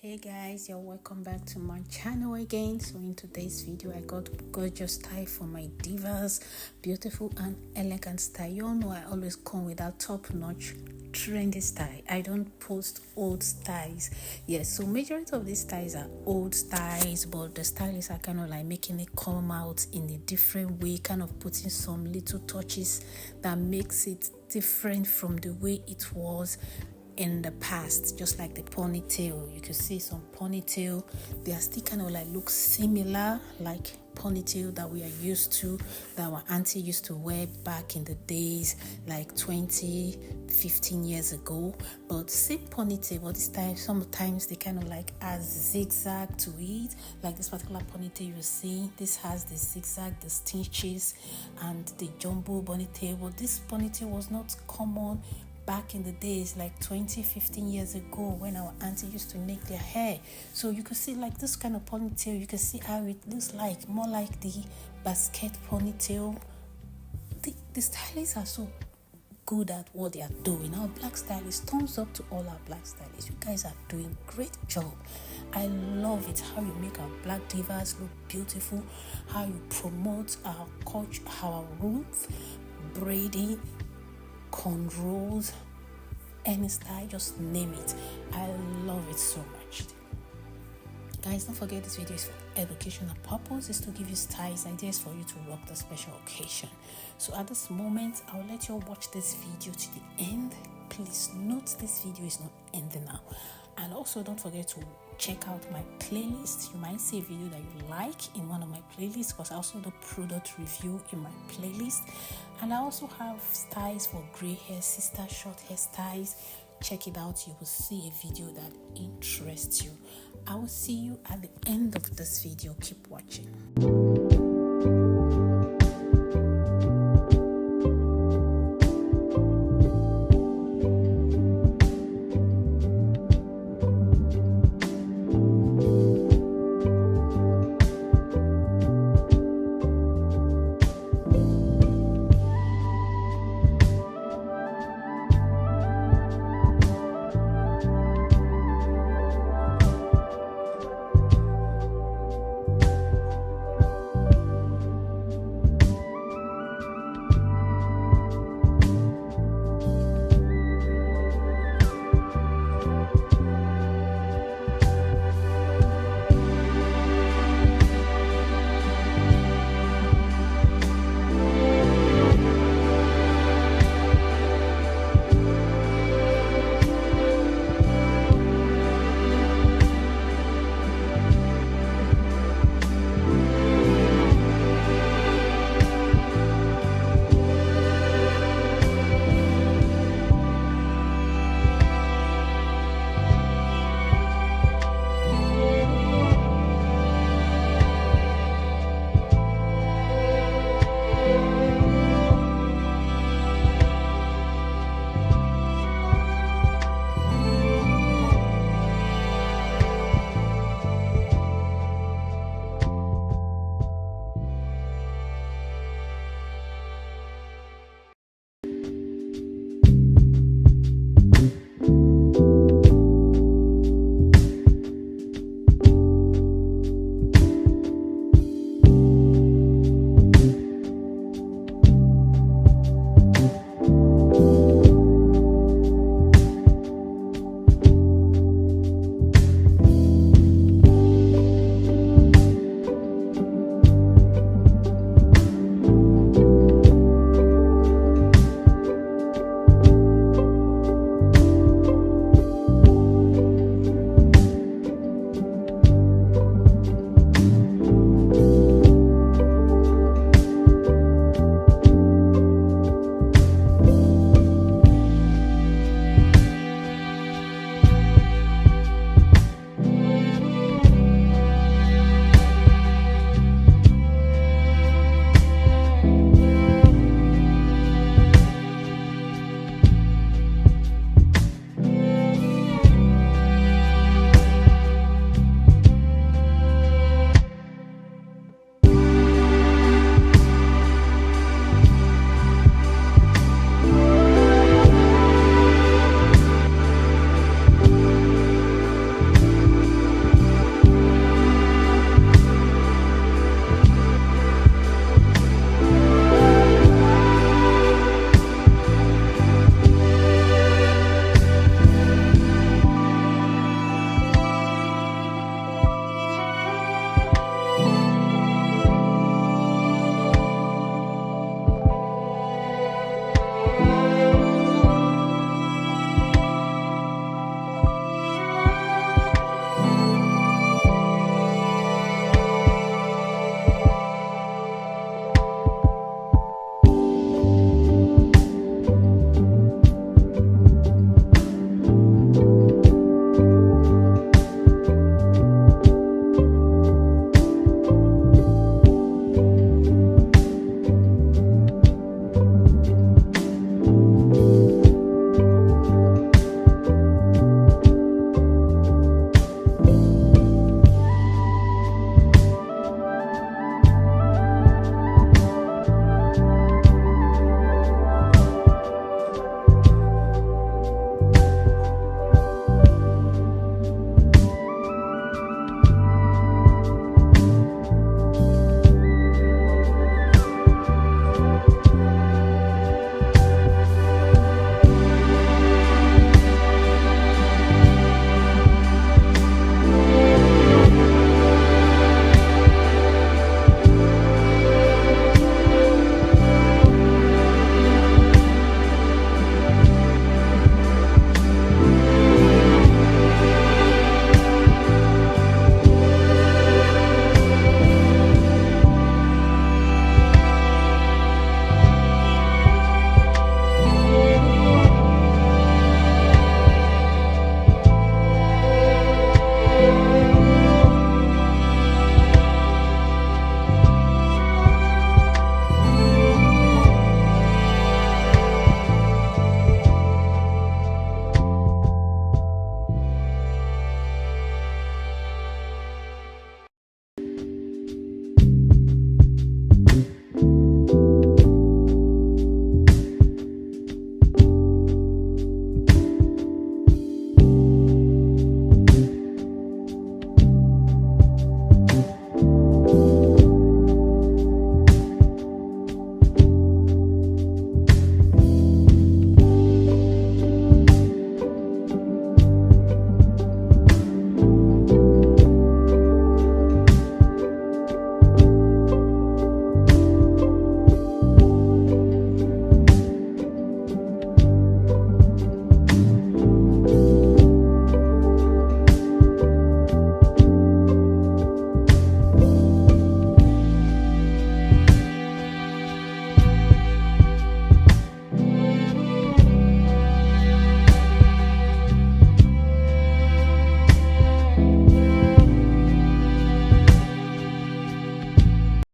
Hey guys, you're welcome back to my channel again. So in today's video I got gorgeous style for my divas, beautiful and elegant style. You all know I always come with that top-notch trendy style. I don't post old styles. Yes, so majority of these styles are old styles, but the stylists are kind of like making it come out in a different way, kind of putting some little touches that makes it different from the way it was in the past. Just like the ponytail, you can see some ponytail, they are still kind of like look similar like ponytail that we are used to, that our auntie used to wear back in the days like 15 years ago. But same ponytail, but this time sometimes they kind of like add zigzag to it. Like this particular ponytail you see, this has the zigzag, the stitches and the jumbo ponytail. But this ponytail was not common back in the days like 15 years ago when our auntie used to make their hair. So you can see like this kind of ponytail, you can see how it looks like, more like the basket ponytail. The stylists are so good at what they are doing. Our black stylists, thumbs up to all our black stylists. You guys are doing great job. I love it how you make our black divas look beautiful, how you promote our culture, our roots, braiding, cornrows, any style, just name it. I love it so much. Guys, don't forget this video is for educational purpose. It's to give you styles, ideas for you to rock the special occasion. So at this moment, I'll let you watch this video to the end. Please note this video is not ending now. And also don't forget to check out my playlist. You might see a video that you like in one of my playlists, because I also do product review in my playlist. And I also have styles for gray hair, sister short hair styles. Check it out. You will see a video that interests you. I will see you at the end of this video. Keep watching.